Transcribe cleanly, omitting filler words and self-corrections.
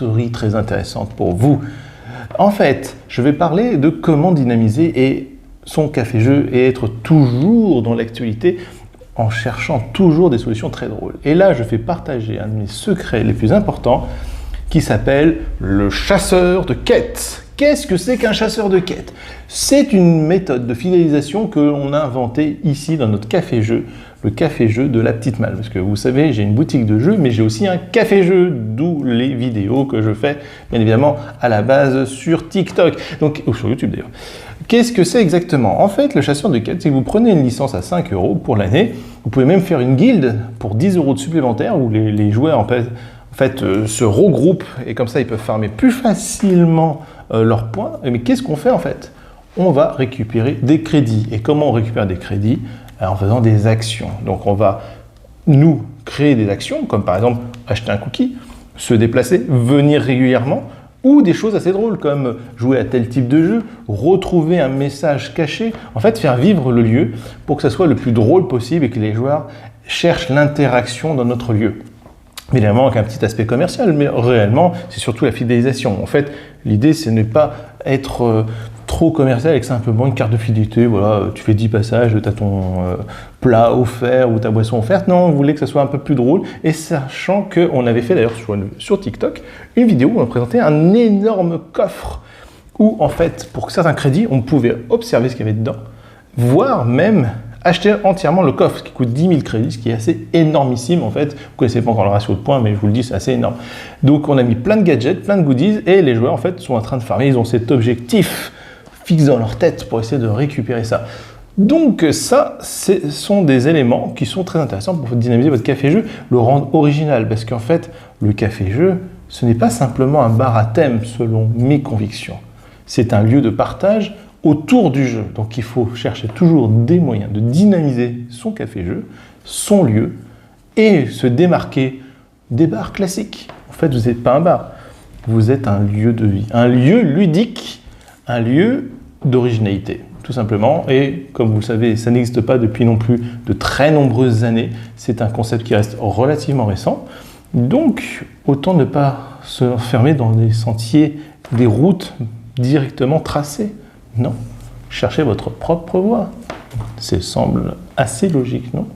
story très intéressante pour vous. En fait, je vais parler de comment dynamiser son café-jeu et être toujours dans l'actualité en cherchant toujours des solutions très drôles. Et là, je vais partager un de mes secrets les plus importants qui s'appelle le chasseur de quêtes. Qu'est-ce que c'est qu'un chasseur de quêtes? C'est une méthode de fidélisation que l'on a inventée ici dans notre café-jeu, le café-jeu de la petite malle. Parce que vous savez, j'ai une boutique de jeux, mais j'ai aussi un café-jeu, d'où les vidéos que je fais, bien évidemment, à la base sur TikTok, ou sur YouTube d'ailleurs. Qu'est-ce que c'est exactement? En fait, le chasseur de quêtes, c'est que vous prenez une licence à 5 € pour l'année, vous pouvez même faire une guilde pour 10 € de supplémentaire, où les joueurs en fait, se regroupent, et comme ça, ils peuvent farmer plus facilement leurs points. Mais qu'est-ce qu'on fait en fait? On va récupérer des crédits. Et comment on récupère des crédits? En faisant des actions. Donc on va, nous, créer des actions, comme par exemple acheter un cookie, se déplacer, venir régulièrement, ou des choses assez drôles, comme jouer à tel type de jeu, retrouver un message caché, en fait faire vivre le lieu pour que ça soit le plus drôle possible et que les joueurs cherchent l'interaction dans notre lieu. Évidemment avec un petit aspect commercial, mais réellement, c'est surtout la fidélisation. En fait, l'idée, c'est ne pas être trop commercial avec simplement une carte de fidélité. Voilà, tu fais 10 passages, tu as ton plat offert ou ta boisson offerte. Non, on voulait que ça soit un peu plus drôle. Et sachant qu'on avait fait d'ailleurs sur TikTok une vidéo où on présentait un énorme coffre où, en fait, pour certains crédits, on pouvait observer ce qu'il y avait dedans, voire même acheter entièrement le coffre, qui coûte 10 000 crédits, ce qui est assez énormissime en fait. Vous ne connaissez pas encore le ratio de points, mais je vous le dis, c'est assez énorme. Donc on a mis plein de gadgets, plein de goodies, et les joueurs en fait sont en train de farmer. Ils ont cet objectif fixe dans leur tête pour essayer de récupérer ça. Donc ça, ce sont des éléments qui sont très intéressants pour dynamiser votre café-jeu, le rendre original, parce qu'en fait, le café-jeu, ce n'est pas simplement un bar à thème selon mes convictions. C'est un lieu de partage autour du jeu. Donc il faut chercher toujours des moyens de dynamiser son café-jeu, son lieu, et se démarquer des bars classiques. En fait, vous n'êtes pas un bar, vous êtes un lieu de vie, un lieu ludique, un lieu d'originalité, tout simplement. Et comme vous le savez, ça n'existe pas depuis non plus de très nombreuses années. C'est un concept qui reste relativement récent. Donc, autant ne pas se enfermer dans des sentiers, des routes directement tracées. Non, cherchez votre propre voie. Ça semble assez logique, non?